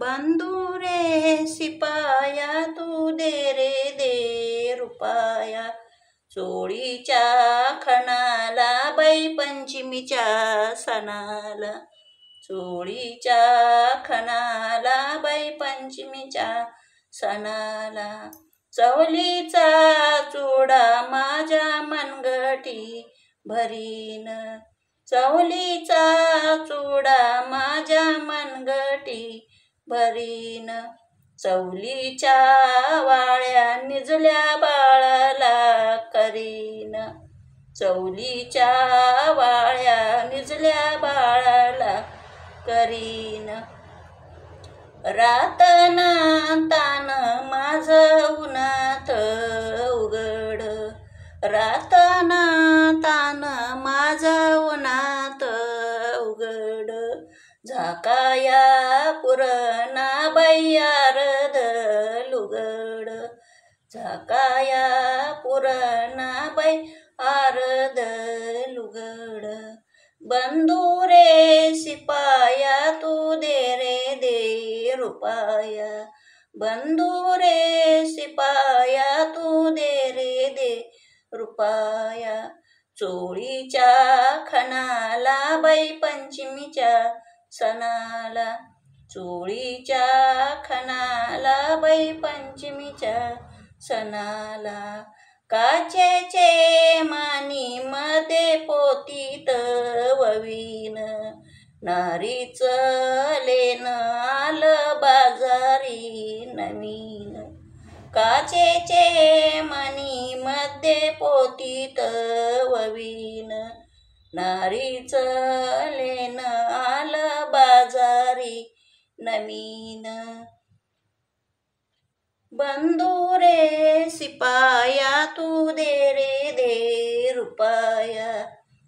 बंधुरे शिपाया तू दे रे दे रुपाया. चोळीच्या खणाला बाई पंचमीच्या सणाला. चोळीच्या खणाला बाई पंचमीच्या सणाला. चवलीचा चुडा माझ्या मनगटी भरीन. चवलीचा चुडा माझ्या मनगटी भरीन. चवलीच्या वाळ्या निजल्या बाळाला करीन. चवलीच्या वाळ्या निजल्या बाळाला करीन. रातन तान माझं उन्हात उघड. रातन तान माझं उन्हात उघड. झाकाया पुरणा बाई अर्ध लुगड. झाकाया पुरणा बाई अर्ध लुगड. बंधुरे शिपाया तू दे रे दे रुपाया. बंधुरे शिपाया तू दे रे दे रुपाया. चोळीच्या खणाला बाई पंचमीच्या सणाला. चोळीच्या खणाला बाई पंचमीच्या सणाला. काचेचे मानी मध्ये पोतीत ववीन. नारीच लेन आलं बाजारी नवीन. काचेचे मणी मध्ये पोतीत ववीन. नारीच लेन आलं बाजारी नवीन. बंधुरे शिपाया तू दे रे दे रुपाया.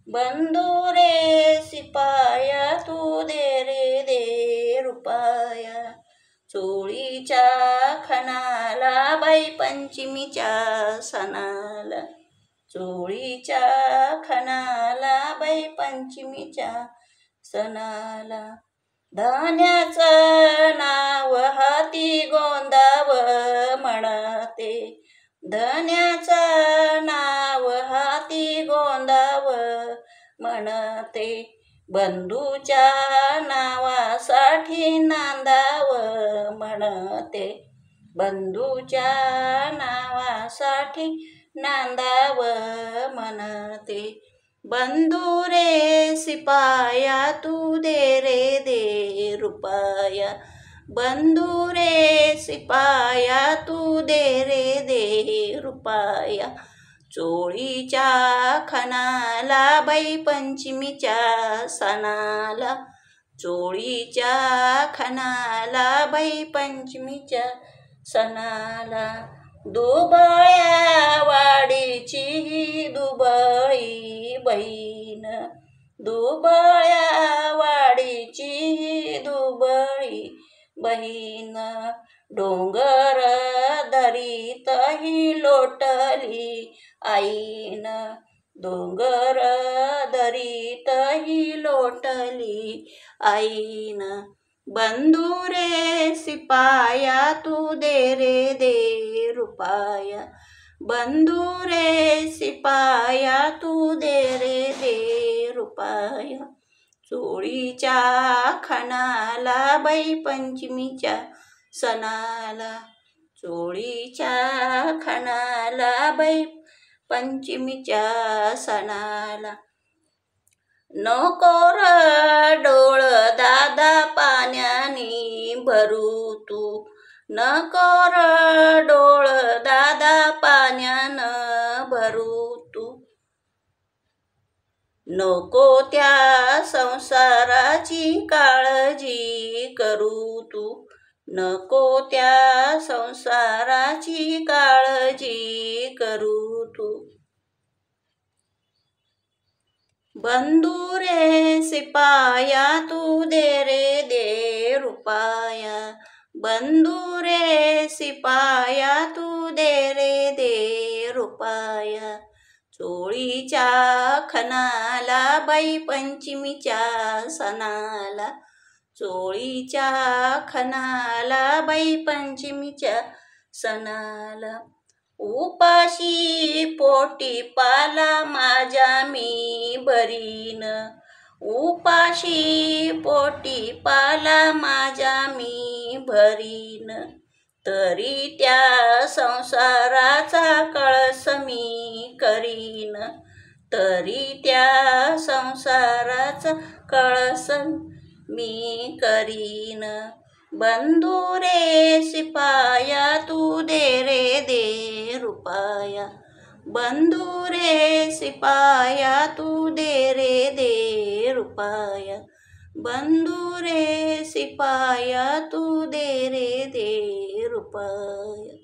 बंधुरे शिपाया तू दे रे दे रुपाया. चोळीच्या खणाला बाई पंचमीच्या सणाला. चोळीच्या खणाला बाई पंचमीच्या सणाला. धान्याचं नाव हाती गोंदाव म्हणते. धन्याचं नाव हाती गोंदाव म्हणते. बंधूच्या नावासाठी नांदाव म्हणते. बंधूच्या नावासाठी नांदाव म्हणते. बंधुरे शिपाया तू दे रे दे रुपाया. बंधुरे शिपाया तू दे रे दे रुपाया. चोळीच्या खणाला बाई पंचमीच्या सणाला. चोळीच्या खणाला बाई पंचमीच्या सणाला. दुबळ्या वाडीची ही दुबळी बहीण. दुबळ्या वाडीची ही दुबळी बहीण. डोंगर दरीत ही लोटली आईन. डोंगर दरीत ही लोटली आईन. बंधुरे शिपाया तू दे रे दे रुपाया. बंधुरे शिपाया तू दे रे दे रुपाया. चोळीच्या खणाला बाई पंचमीच्या सणाला. चोळीच्या खणाला बाई पंचमीच्या सणाला. नको र डोळ दादा पाण्यानी भरू तू. नको र डोळ दादा पाण्यानं भरू तू. नको त्या संसाराची काळजी करू तू. नको त्या संसाराची काळजी करू तू. बंधुरे शिपाया तू दे रे दे रुपाया. बंधुरे शिपाया तू दे रे दे रुपाया. चोळीच्या खणाला बाई पंचमीच्या सणाला. चोळीच्या खणाला बाई पंचमीच्या सणाला. उपाशी पोटी पाला माझ्या मी भरीन, उपाशी पोटी पाला माझ्या मी भरीन. तरी त्या संसाराचा कळस मी करीन, तरी त्या संसाराचा कळस मी करीन. बंधू रे सिपाया तू दे रे दे रुपया, बंधू रे सिपाया तू दे रे दे रुपया, बंधू रे सिपाया तू दे रे दे रुपया.